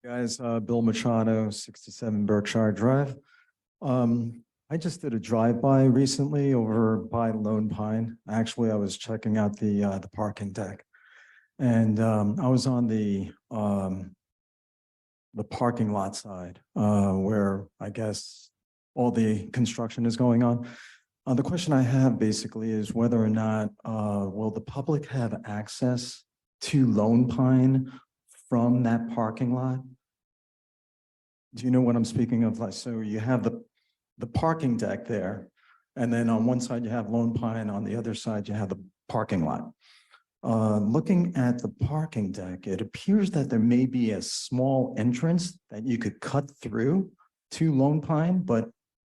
Guys, Bill Machado, 67 Berkshire Drive. I just did a drive-by recently over by Lone Pine. Actually, I was checking out the parking deck. And I was on the parking lot side where I guess all the construction is going on. The question I have basically is whether or not will the public have access to Lone Pine from that parking lot? Do you know what I'm speaking of? Like, so you have the parking deck there, and then on one side you have Lone Pine, on the other side you have the parking lot. Looking at the parking deck, it appears that there may be a small entrance that you could cut through to Lone Pine, but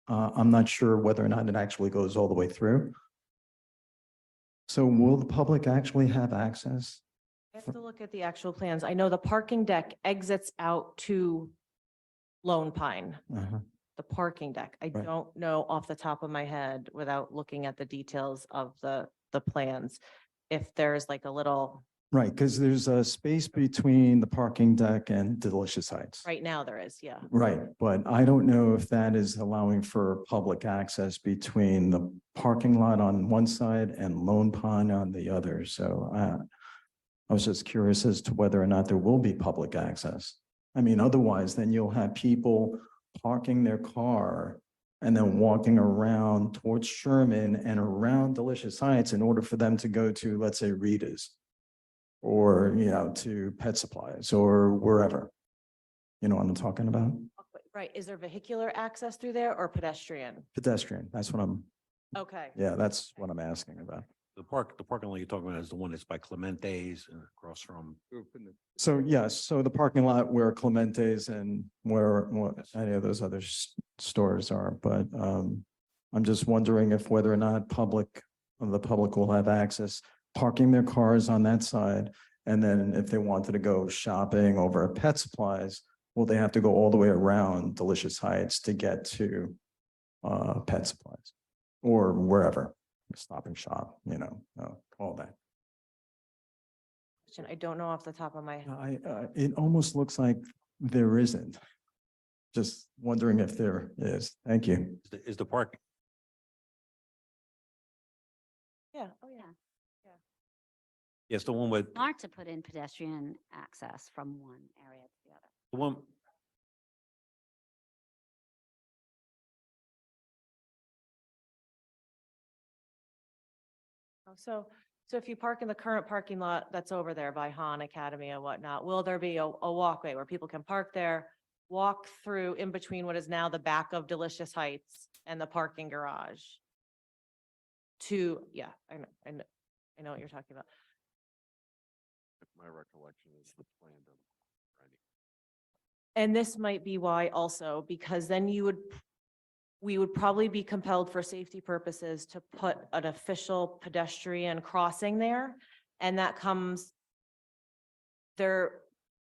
I'm not sure whether or not it actually goes all the way through. So will the public actually have access? I have to look at the actual plans. I know the parking deck exits out to Lone Pine, the parking deck. I Right. don't know off the top of my head without looking at the details of the plans. If there's like a little, Right, because there's a space between the parking deck and Delicious Heights. right now there is, yeah. Right, but I don't know if that is allowing for public access between the parking lot on one side and Lone Pine on the other. So I was just curious as to whether or not there will be public access. I mean, otherwise, then you'll have people parking their car and then walking around towards Sherman and around Delicious Heights in order for them to go to, let's say, Rita's or, to Pet Supplies or wherever. You know what I'm talking about? Right. Is there vehicular access through there or pedestrian? Pedestrian, that's what Okay. that's what I'm asking about. The parking lot you're talking about is the one that's by Clemente's and across from. So yes, so the parking lot where Clemente's and where any of those other stores are, but I'm just wondering if whether or not the public will have access parking their cars on that side. And then if they wanted to go shopping over at Pet Supplies, will they have to go all the way around Delicious Heights to get to Pet Supplies or wherever, Stop and Shop, all that. I don't know off the top of my head. It almost looks like there isn't. Just wondering if there is. Thank you. Is the park, Yeah. Oh, yeah. yes, the one with, Smart to put in pedestrian access from one area to the other. the one, So if you park in the current parking lot that's over there by Han Academy and whatnot, will there be a walkway where people can park there, walk through in between what is now the back of Delicious Heights and the parking garage? I know what you're talking about. my recollection is the plan. And this might be why also, because then we would probably be compelled for safety purposes to put an official pedestrian crossing there. And there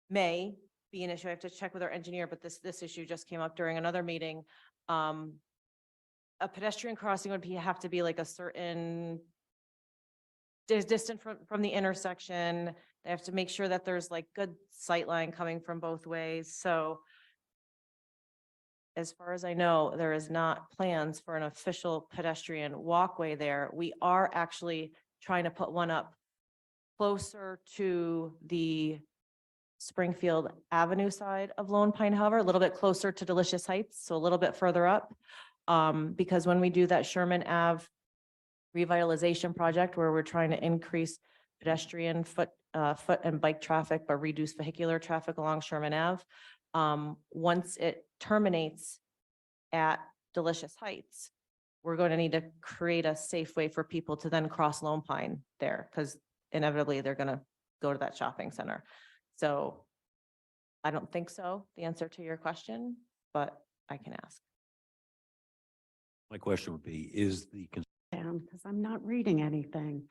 may be an issue. I have to check with our engineer, but this issue just came up during another meeting. A pedestrian crossing would have to be like a certain distance from the intersection. They have to make sure that there's like good sight line coming from both ways. So as far as I know, there is not plans for an official pedestrian walkway there. We are actually trying to put one up closer to the Springfield Avenue side of Lone Pine, however, a little bit closer to Delicious Heights, so a little bit further up. Because when we do that Sherman Ave revitalization project where we're trying to increase pedestrian foot and bike traffic, but reduce vehicular traffic along Sherman Ave. Once it terminates at Delicious Heights, we're going to need to create a safe way for people to then cross Lone Pine there, because inevitably they're going to go to that shopping center. So I don't think so, the answer to your question, but I can ask. My question would be, is the, Down because I'm not reading anything.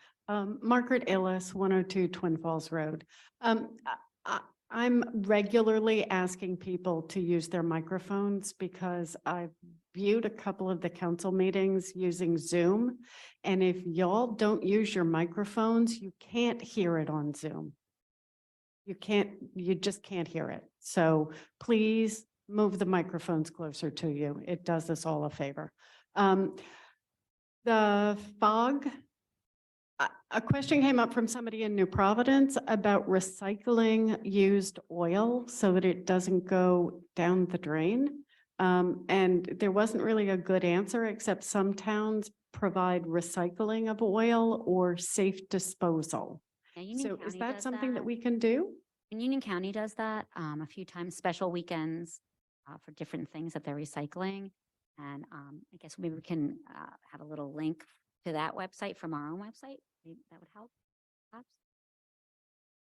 Margaret Illis, 102 Twin Falls Road. I'm regularly asking people to use their microphones because I've viewed a couple of the council meetings using Zoom. And if y'all don't use your microphones, you can't hear it on Zoom. you just can't hear it. So please move the microphones closer to you. It does us all a favor. The fog, a question came up from somebody in New Providence about recycling used oil so that it doesn't go down the drain. And there wasn't really a good answer, except some towns provide recycling of oil or safe disposal. Yeah, Union So is County that does something that we can do? And Union County does that a few times, special weekends for different things that they're recycling. And I guess maybe we can have a little link to that website from our own website. Maybe that would help. Perhaps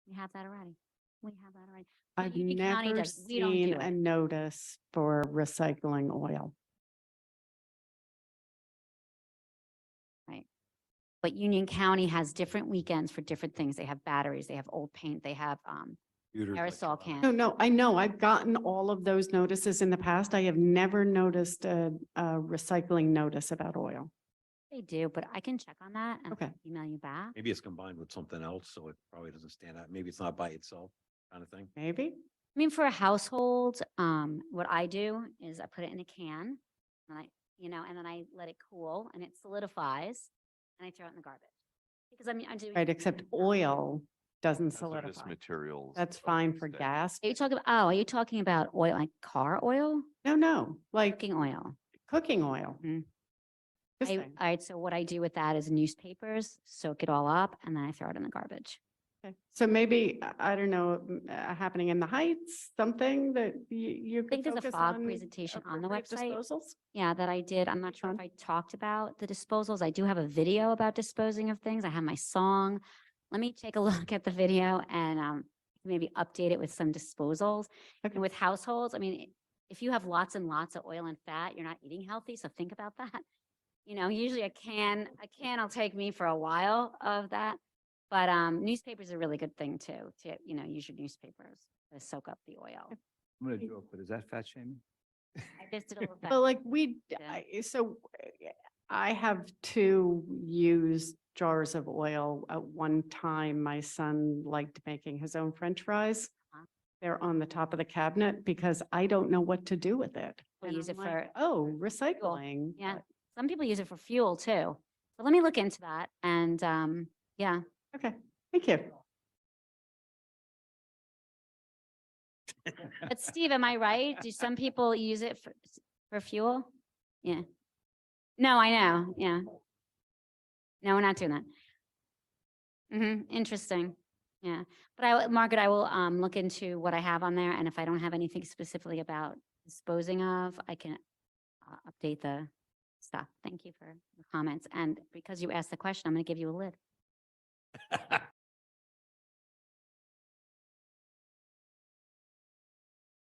we have that already. We have that already. But I've Union County never does- we don't seen do a it. notice for recycling oil. But Union County has different weekends for different things. They have batteries, they have old paint, they have Computers, aerosol electronics. cans. No, I know. I've gotten all of those notices in the past. I have never noticed a recycling notice about oil. They do, but I can check on that and Okay. email you back. Maybe it's combined with something else, so it probably doesn't stand out. Maybe it's not by itself, kind of thing. Maybe? I mean, for a household, what I do is I put it in a can and and then I let it cool and it solidifies and I throw it in the garbage. Because I'm doing. Right, except oil doesn't Hazardous solidify. materials. That's don't fine for stay. gas. Are you talking about oil, like car oil? No, like Cooking oil. cooking oil. Mhm. Just All saying. right, so what I do with that is newspapers, soak it all up and then I throw it in the garbage. Okay. So maybe, I don't know, happening in the Heights, something that you I could think there's a focus fog on presentation on the appropriate website. disposals? Yeah, that I did. I'm not sure if fun. I talked about the disposals. I do have a video about disposing of things. I have my song. Let me take a look at the video and maybe update it with some disposals. Okay. And with households, I mean, if you have lots and lots of oil and fat, you're not eating healthy, so think about that. Usually a can will take me for a while of that. But newspapers are a really good thing too, to use your newspapers to soak up the oil. I'm gonna joke, but is that fat shaming? I just did a little bit. But like Yeah. I have two used jars of oil. At one time, my son liked making his own French fries. Uh-huh. They're on the top of the cabinet because I don't know what to do with it. We'll And use I'm it like, for oh, recycling. Yeah. but- Some people use it for fuel too. But let me look into that. And yeah, Okay, thank you. but Steve, am I right? Do some people use it for fuel? Yeah. No, I know. Yeah. No, we're not doing that. Interesting. Yeah. But Margaret, I will look into what I have on there. And if I don't have anything specifically about disposing of, I can update the stuff. Thank you for the comments. And because you asked the question, I'm going to give you a lid.